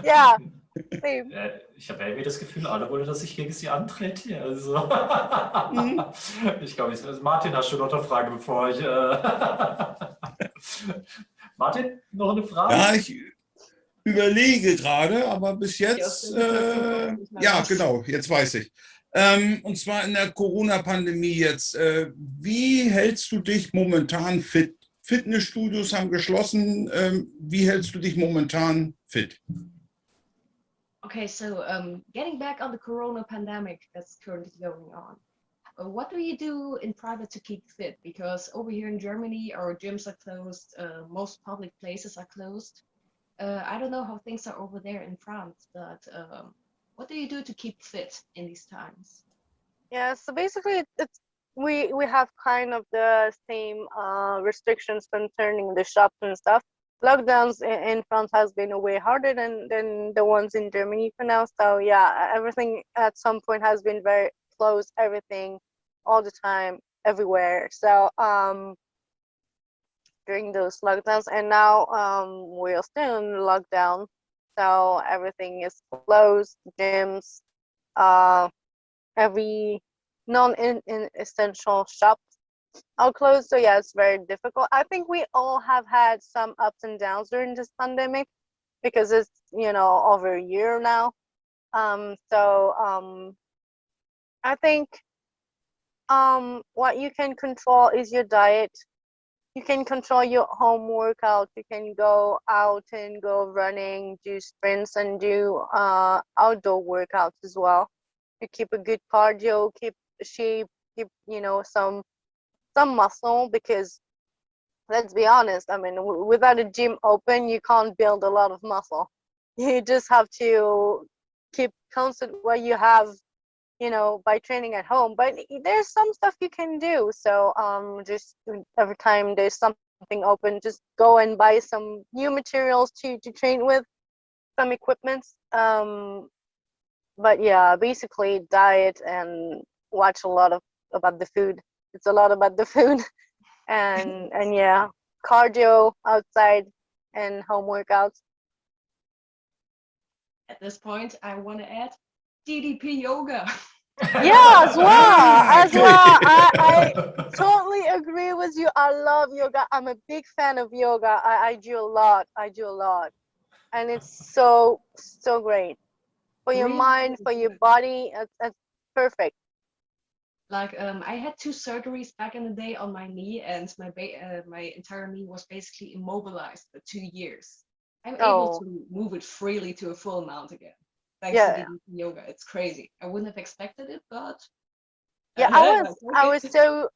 Ja, same. Ich habe irgendwie das Gefühl, alle wollen, dass ich gegen sie antrete. Also, ich glaube, Martin, hast du noch eine Frage, bevor ich. Martin, noch eine Frage? Ja, ich überlege gerade, aber bis jetzt, ja, genau, jetzt weiß ich. Und zwar in der Corona-Pandemie jetzt. Wie hältst du dich momentan fit? Fitnessstudios haben geschlossen. Wie hältst du dich momentan fit? Okay, so getting back on the corona pandemic that's currently going on. What do you do in private to keep fit? Because over here in Germany, our gyms are closed, most public places are closed. I don't know how things are over there in France, but what do you do to keep fit in these times? Yeah, so basically we have kind of the same restrictions concerning the shops and stuff. Lockdowns in France has been way harder than the ones in Germany for now. So yeah, everything at some point has been very closed, everything all the time, everywhere. So during those lockdowns, and now we're still in lockdown. So everything is closed, gyms, every non-essential shops are closed. So yeah, it's very difficult. I think we all have had some ups and downs during this pandemic because it's, you know, over a year now. I think what you can control is your diet. You can control your home workout. You can go out and go running, do sprints, and do outdoor workouts as well. You keep a good cardio, keep shape, keep, you know, some muscle, because let's be honest, I mean, without a gym open, you can't build a lot of muscle. You just have to keep constant what you have, you know, by training at home. But there's some stuff you can do. So just every time there's something open, just go and buy some new materials to train with, some equipments. But yeah, basically diet and watch a lot about the food. It's a lot about the food. and yeah, cardio outside and home workouts. At this point, I want to add DDP yoga. Yeah, as well. I totally agree with you. I love yoga. I'm a big fan of yoga. I do a lot. And it's so great for your mind, for your body. It's perfect. Like I had 2 surgeries back in the day on my knee, and my entire knee was basically immobilized for 2 years. I'm able to move it freely to a full amount again, thanks to DDP yoga. It's crazy. I wouldn't have expected it, but yeah, I was so.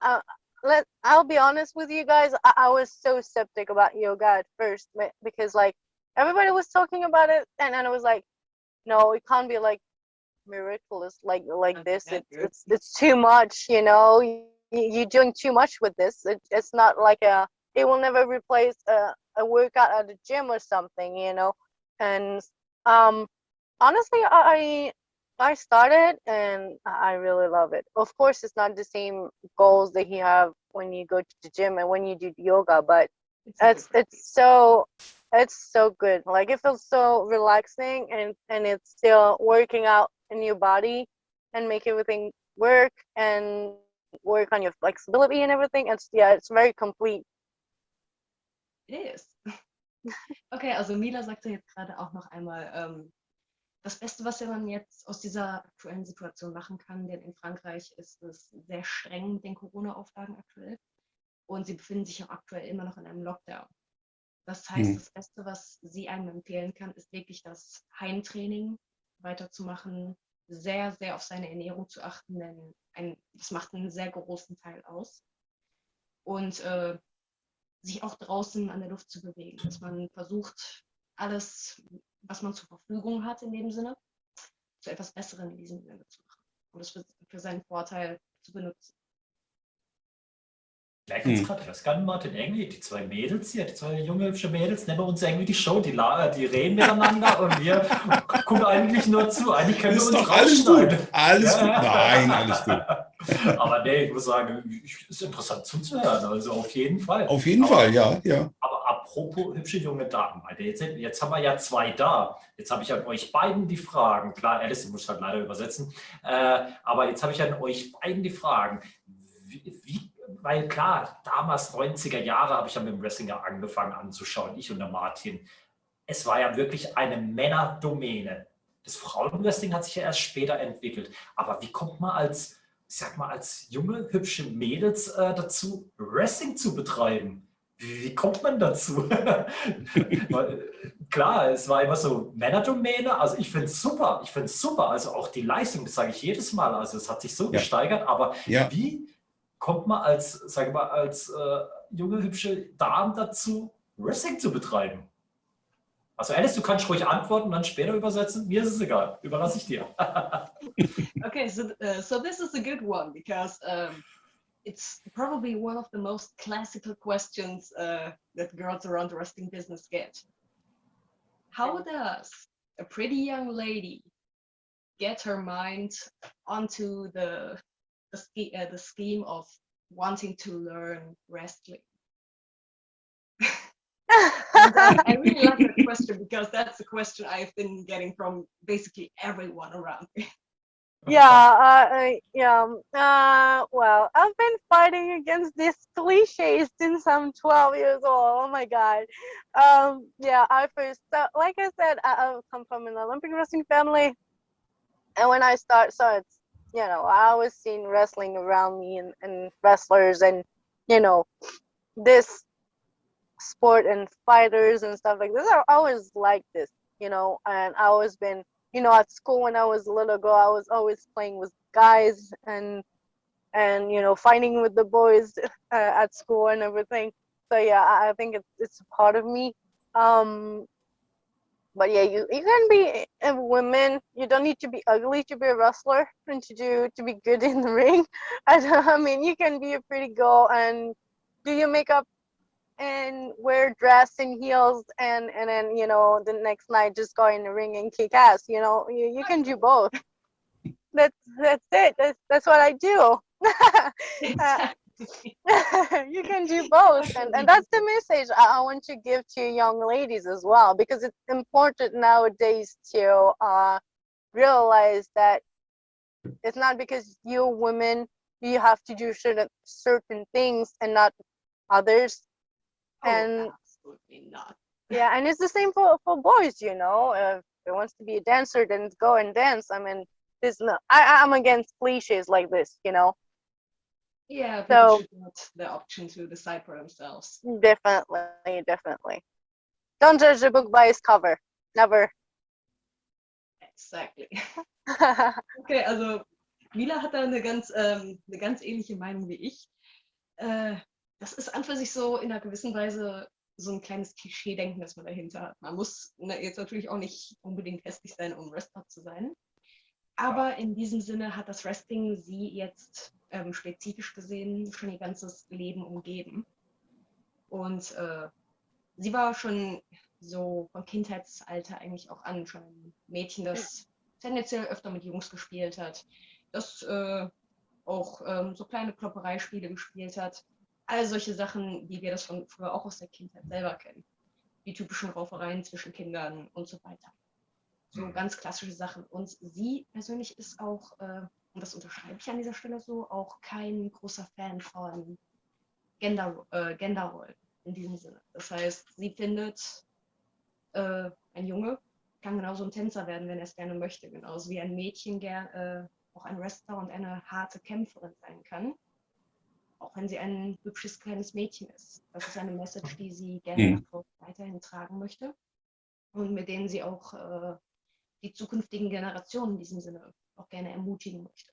I'll be honest with you guys. I was so skeptic about yoga at first, because like everybody was talking about it, and I was like, no, it can't be like miraculous like this. It's too much, you know. You're doing too much with this. It's not like it will never replace a workout at the gym or something, you know. And honestly, I started and I really love it. Of course, it's not the same goals that you have when you go to the gym and when you do yoga, but it's so good. Like it feels so relaxing, and it's still working out in your body and make everything work and work on your flexibility and everything. It's very complete. It is. Okay, also Mila sagte jetzt gerade auch noch einmal, das Beste, was man jetzt aus dieser aktuellen Situation machen kann, denn in Frankreich ist es sehr streng mit den Corona-Auflagen aktuell und sie befinden sich auch aktuell immer noch in einem Lockdown. Das heißt, das Beste, was sie einem empfehlen kann, ist wirklich das Heimtraining weiterzumachen, sehr, sehr auf seine Ernährung zu achten, denn das macht einen sehr großen Teil aus. Und sich auch draußen an der Luft zu bewegen, dass man versucht, alles, was man zur Verfügung hat in dem Sinne, zu etwas Besseren in diesem Sinne zu machen und es für seinen Vorteil zu benutzen. Vielleicht jetzt gerade, ich weiß gar nicht, Martin, irgendwie die zwei Mädels hier, die zwei junge, hübsche Mädels, nehmen wir uns irgendwie die Show, die reden miteinander und wir gucken eigentlich nur zu. Eigentlich können wir Ist uns doch alles gut. rausschneiden. Alles gut. Nein, alles gut. Aber nee, ich muss sagen, es ist interessant zuzuhören, also auf jeden Fall. Auf jeden Fall, ja, ja. Aber apropos hübsche junge Damen, Alter, jetzt haben wir ja zwei da. Jetzt habe ich an euch beiden die Fragen. Klar, Alice, ich muss halt leider übersetzen. Aber jetzt habe ich an euch beiden die Fragen. Weil klar, damals 90er Jahre habe ich ja mit dem Wrestling ja angefangen anzuschauen, ich und der Martin. Es war ja wirklich eine Männerdomäne. Das Frauenwrestling hat sich ja erst später entwickelt. Aber wie kommt man als, ich sag mal, als junge, hübsche Mädels dazu, Wrestling zu betreiben? Wie kommt man dazu? Klar, es war immer so Männerdomäne. Also ich finde es super. Ich finde es super. Also auch die Leistung, das sage ich jedes Mal. Also es hat sich so gesteigert. Aber wie kommt man als, sage mal, als junge, hübsche Dame dazu, Wrestling zu betreiben? Also Alice, du kannst ruhig antworten und dann später übersetzen. Mir ist es egal. Überlasse ich dir. Okay, so this is a good one because it's probably one of the most classical questions that girls around the wrestling business get. How does a pretty young lady get her mind onto the scheme of wanting to learn wrestling? I really like that question because that's a question I've been getting from basically everyone around me. Well, I've been fighting against these cliches since I'm 12 years old. Oh my God. Like I said, I come from an Olympic wrestling family. And when I started, I always seen wrestling around me and wrestlers and, this sport and fighters and stuff like this. I always like this, and I always been, at school when I was a little girl, I was always playing with guys and fighting with the boys at school and everything. So yeah, I think it's a part of me. But yeah, you can be a woman. You don't need to be ugly to be a wrestler and to be good in the ring. I mean, you can be a pretty girl and do your makeup and wear dress and heels and then the next night just go in the ring and kick ass. You can do both. That's it. That's what I do. You can do both, and that's the message I want to give to young ladies as well, because it's important nowadays to realize that it's not because you're women you have to do certain things and not others. And absolutely not. Yeah, and it's the same for boys, if they wants to be a dancer, then go and dance. I mean, I'm against cliches like this. Yeah, people should want the option to decide for themselves. Definitely. Don't judge a book by its cover. Never. Exactly. Okay, also Mila hat da eine ganz ähnliche Meinung wie ich. Das ist an für sich so in einer gewissen Weise so ein kleines Klischee-Denken, das man dahinter hat. Man muss jetzt natürlich auch nicht unbedingt hässlich sein, um Wrestler zu sein. Aber in diesem Sinne hat das Wrestling sie jetzt spezifisch gesehen schon ihr ganzes Leben umgeben. Und sie war schon so von Kindheitsalter eigentlich auch an schon ein Mädchen, das tendenziell öfter mit Jungs gespielt hat, das auch so kleine Kloppereispiele gespielt hat. All solche Sachen, wie wir das von früher auch aus der Kindheit selber kennen. Die typischen Raufereien zwischen Kindern und so weiter. So ganz klassische Sachen. Und sie persönlich ist auch, und das unterschreibe ich an dieser Stelle so, auch kein großer Fan von Genderrollen in diesem Sinne. Das heißt, sie findet, ein Junge kann genauso ein Tänzer werden, wenn er es gerne möchte. Genauso wie ein Mädchen auch ein Wrestler und eine harte Kämpferin sein kann. Auch wenn sie ein hübsches kleines Mädchen ist. Das ist eine Message, die sie gerne weiterhin tragen möchte und mit denen sie auch die zukünftigen Generationen in diesem Sinne auch gerne ermutigen möchte.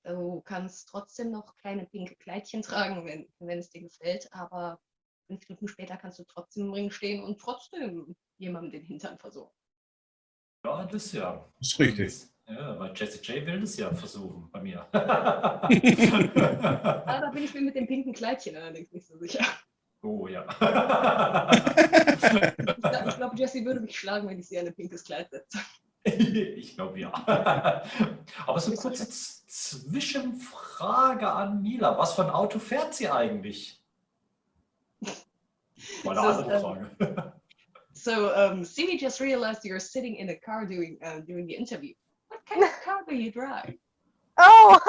Du kannst trotzdem noch kleine pinke Kleidchen tragen, wenn es dir gefällt, aber 5 Minuten später kannst du trotzdem im Ring stehen und trotzdem jemandem den Hintern versorgen. Ja, das ja. Das ist richtig. Ja, weil Jessie J will das ja versuchen bei mir. Aber da bin ich mir mit dem pinken Kleidchen allerdings nicht so sicher. Oh ja. Ich glaube, Jessie würde mich schlagen, wenn ich sie in ein pinkes Kleid setze. Ich glaube ja. Aber so eine kurze Zwischenfrage an Mila. Was für ein Auto fährt sie eigentlich? Mal eine andere Frage. Simi just realized you're sitting in a car doing the interview. What kind of car do you drive? Oh,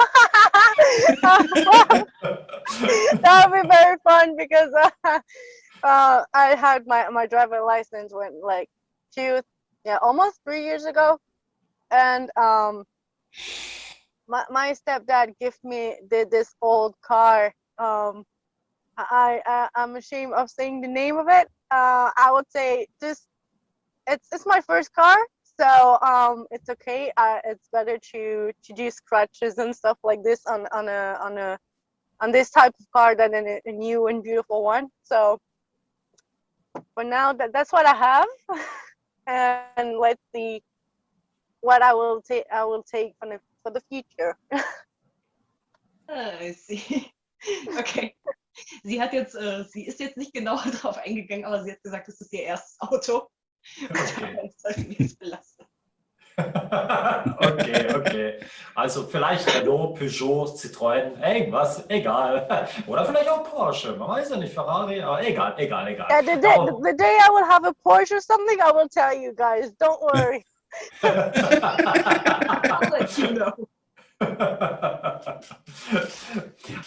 that would be very fun because I had my driver license when like almost 3 years ago, and my stepdad gifted me this old car. I'm ashamed of saying the name of it. I would say it's my first car. So it's okay. It's better to do scratches and stuff like this on this type of car than in a new and beautiful one. So for now, that's what I have, and let's see what I will take. I will take for the future. I see. Okay. Sie ist jetzt nicht genauer drauf eingegangen, aber sie hat gesagt, es ist ihr erstes Auto. Okay. Das sollten wir jetzt belassen. Okay. Also vielleicht Renault, Peugeot, Citroën, irgendwas, egal. Oder vielleicht auch Porsche, man weiß ja nicht, Ferrari, aber egal. Yeah, the day I will have a Porsche or something, I will tell you guys. Don't worry. I'll let you know.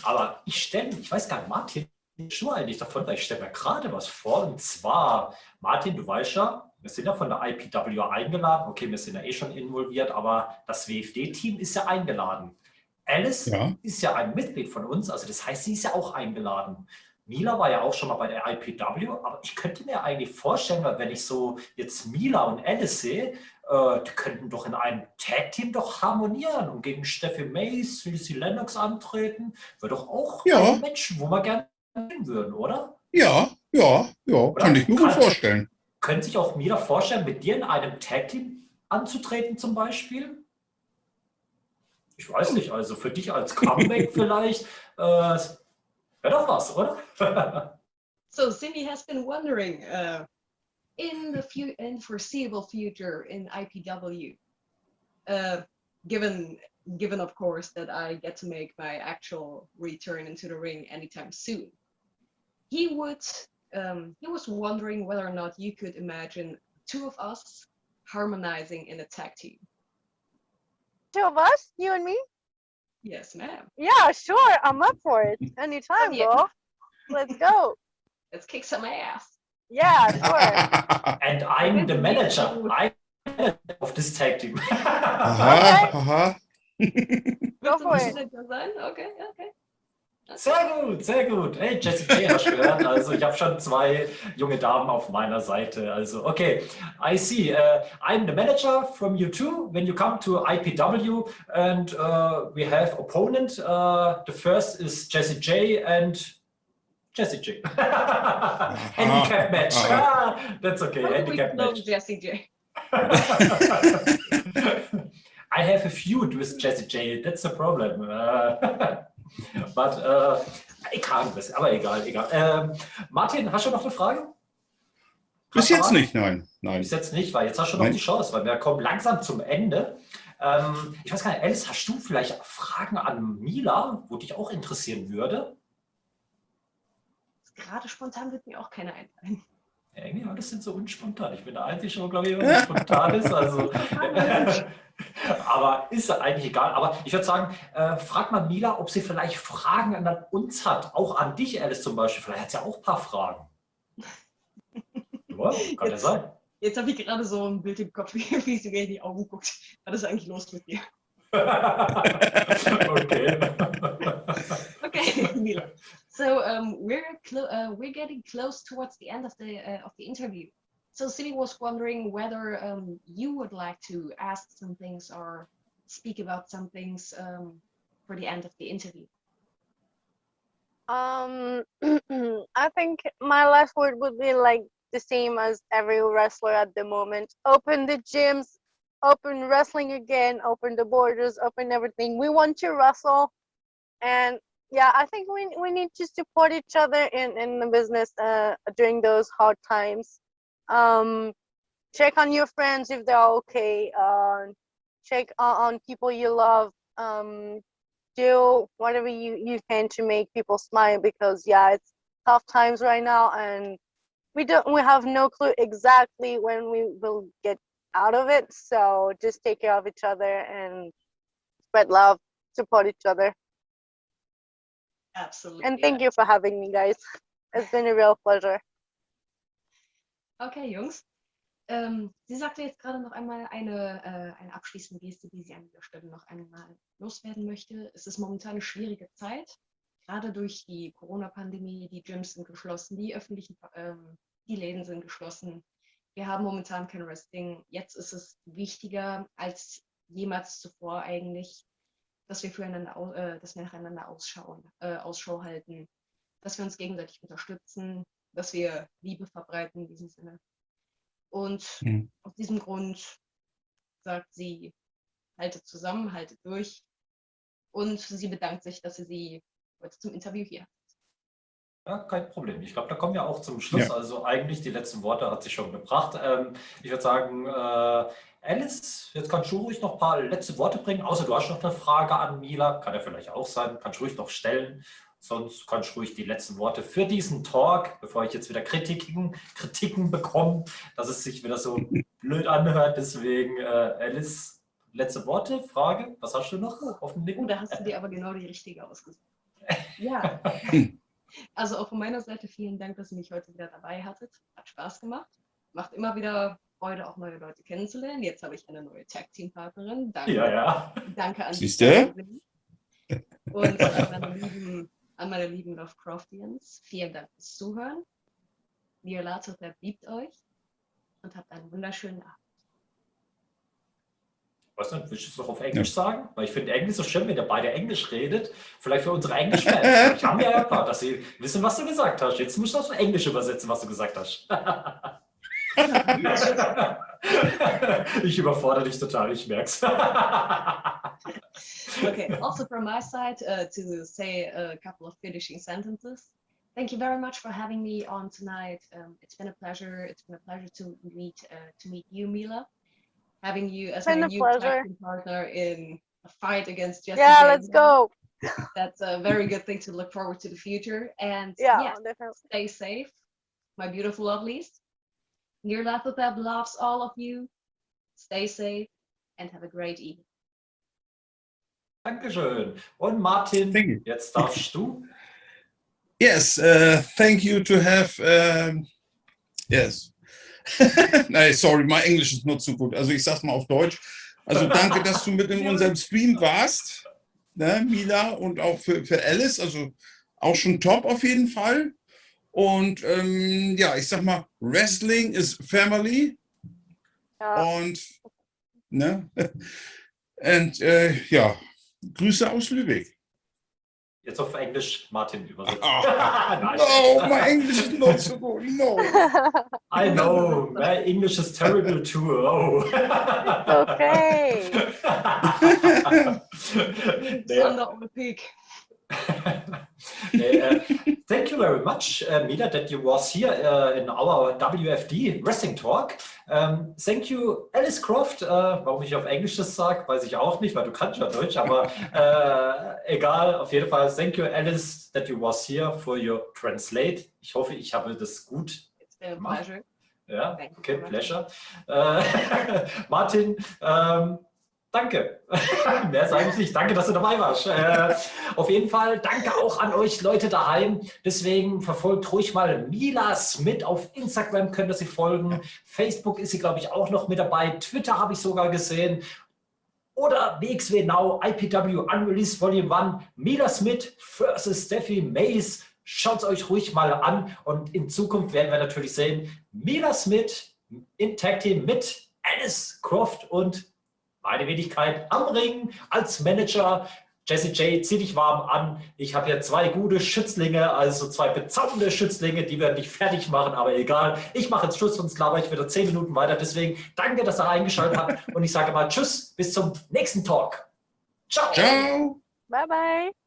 Aber ich weiß gar nicht, Martin, schon eigentlich davon, weil ich stelle mir gerade was vor. Und zwar, Martin, du weißt ja, wir sind ja von der IPW eingeladen. Okay, wir sind ja eh schon involviert, aber das WFD-Team ist ja eingeladen. Alice ist ja ein Mitglied von uns, also das heißt, sie ist ja auch eingeladen. Mila war ja auch schon mal bei der IPW, aber ich könnte mir eigentlich vorstellen, weil wenn ich so jetzt Mila und Alice sehe, die könnten doch in einem Tag-Team doch harmonieren und gegen Steffi Mays, Lucy Lennox antreten. Wäre doch auch ein Match, wo wir gerne hin würden, oder? Ja, kann ich mir gut vorstellen. Können sich auch Mila vorstellen, mit dir in einem Tag-Team anzutreten zum Beispiel? Ich weiß nicht, also für dich als Comeback vielleicht wäre doch was, oder? So Cindy has been wondering, in the foreseeable future in IPW, given of course that I get to make my actual return into the ring anytime soon, he was wondering whether or not you could imagine two of us harmonizing in a tag team. Two of us, you and me? Yes, ma'am. Yeah, sure. I'm up for it. Anytime, girl. Let's go. Let's kick some ass. Yeah, sure. And I'm the manager. I'm the manager of this tag team. Aha. Go for it. Okay. Sehr gut. Hey, Jessie J hast du gehört. Also ich habe schon 2 junge Damen auf meiner Seite. Also okay, I see. I'm the manager from you too. When you come to IPW and we have opponent. The first is Jessie J and Jessie J. Handicap match. That's okay. Handicap match. Jessie J. I have a feud with Jessie J. That's the problem. But, aber egal. Martin, hast du noch eine Frage? Bis jetzt nicht, nein. Bis jetzt nicht, weil jetzt hast du noch die Chance, weil wir kommen langsam zum Ende. Ich weiß gar nicht, Alice, hast du vielleicht Fragen an Mila, wo dich auch interessieren würde? Gerade spontan wird mir auch keine einfallen. Ja, irgendwie alles sind so unspontan. Ich bin der Einzige, glaube ich, der spontan ist. Also, aber ist eigentlich egal. Aber ich würde sagen, frag mal Mila, ob sie vielleicht Fragen an uns hat. Auch an dich, Alice zum Beispiel. Vielleicht hat sie auch ein paar Fragen. Ja, kann ja sein. Jetzt habe ich gerade so ein Bild im Kopf, wie sie mir in die Augen guckt. Was ist eigentlich los mit dir? Okay, Mila. So we're getting close towards the end of the interview. So Cindy was wondering whether you would like to ask some things or speak about some things for the end of the interview. I think my last word would be like the same as every wrestler at the moment. Open the gyms, open wrestling again, open the borders, open everything. We want to wrestle, and yeah, I think we need to support each other in the business during those hard times. Check on your friends if they're okay. Check on people you love. Do whatever you can to make people smile, because yeah, it's tough times right now, and we have no clue exactly when we will get out of it. So just take care of each other and spread love, support each other. Absolutely. And thank you for having me, guys. It's been a real pleasure. Okay, Jungs. Sie sagte jetzt gerade noch einmal eine abschließende Geste, die sie an dieser Stelle noch einmal loswerden möchte. Es ist momentan eine schwierige Zeit, gerade durch die Corona-Pandemie. Die Gyms sind geschlossen, die Läden sind geschlossen. Wir haben momentan kein Wrestling. Jetzt ist es wichtiger als jemals zuvor eigentlich, dass wir nacheinander Ausschau halten, dass wir uns gegenseitig unterstützen, dass wir Liebe verbreiten in diesem Sinne. Und aus diesem Grund sagt sie, haltet zusammen, haltet durch. Und sie bedankt sich, dass sie heute zum Interview hier hat. Ja, kein Problem. Ich glaube, da kommen wir auch zum Schluss. Ja. Also eigentlich die letzten Worte hat sie schon gebracht. Ich würde sagen, Alice, jetzt kannst du ruhig noch ein paar letzte Worte bringen. Außer du hast noch eine Frage an Mila. Kann ja vielleicht auch sein. Kannst du ruhig noch stellen. Sonst kannst du ruhig die letzten Worte für diesen Talk, bevor ich jetzt wieder Kritiken bekomme, dass es sich wieder so blöd anhört. Deswegen, Alice, letzte Worte, Frage. Was hast du noch auf dem Nicken? Da hast du dir aber genau die richtige ausgesucht. Ja. Also auch von meiner Seite vielen Dank, dass ihr mich heute wieder dabei hattet. Hat Spaß gemacht. Macht immer wieder Freude, auch neue Leute kennenzulernen. Jetzt habe ich eine neue Tag-Team-Partnerin. Danke. Ja. Danke an dich. Siehste? Und an meine lieben Lovecraftians. Vielen Dank fürs Zuhören. Viola liebt euch und habt einen wunderschönen Abend. Was denn? Willst du es noch auf Englisch sagen? Weil ich finde Englisch so schön, wenn ihr beide Englisch redet. Vielleicht für unsere Englisch-Fans. Ich habe ja ein paar, dass sie wissen, was du gesagt hast. Jetzt musst du auf Englisch übersetzen, was du gesagt hast. Ich überfordere dich total, ich merk's. Okay, also from my side, to say a couple of finishing sentences. Thank you very much for having me on tonight. It's been a pleasure. It's been a pleasure to meet you, Mila. Having you as my new tag partner in a fight against Jessica. Yeah, let's go. That's a very good thing to look forward to the future. And yeah, definitely. Stay safe, my beautiful lovelies. Your Laptop loves all of you. Stay safe and have a great evening. Dankeschön. Und Martin, jetzt darfst du. Yes, thank you to have, yes. Nein, sorry, my English is not so good. Also ich sag's mal auf Deutsch. Also danke, dass du mit in unserem Stream warst, ne, Mila, und auch für Alice. Also auch schon top auf jeden Fall. Und ja, ich sag mal, Wrestling is family. Ja. Und ne, und ja, Grüße aus Lübeck. Jetzt auf Englisch Martin übersetzen. No, my English is not so good. No. I know, my English is terrible too. Oh. Okay. On the Olympic. Thank you very much, Mila, that you was here in our WFD Wrestling Talk. Thank you, Alice Croft. Warum ich auf Englisch das sage, weiß ich auch nicht, weil du kannst ja Deutsch, aber egal, auf jeden Fall. Thank you, Alice, that you was here for your translate. Ich hoffe, ich habe das gut gemacht. Ja, okay, pleasure. Martin, danke. Mehr sage ich nicht. Danke, dass du dabei warst. Auf jeden Fall danke auch an euch Leute daheim. Deswegen verfolgt ruhig mal Mila Smidt auf Instagram, könnt ihr sie folgen. Facebook ist sie, glaube ich, auch noch mit dabei. Twitter habe ich sogar gesehen. Oder WXW Now, IPW Unreleased Volume 1, Mila Smidt versus Steffi Mays. Schaut es euch ruhig mal an. Und in Zukunft werden wir natürlich sehen, Mila Smidt in Tag Team mit Alice Croft und meine Wenigkeit am Ring als Manager. Jessie J, zieh dich warm an. Ich habe hier 2 gute Schützlinge, also 2 bezaubernde Schützlinge, die werden dich fertig machen, aber egal. Ich mache jetzt Schluss, sonst laber ich wieder 10 Minuten weiter. Deswegen danke, dass ihr eingeschaltet habt und ich sage mal Tschüss, bis zum nächsten Talk. Ciao. Ciao. Bye bye.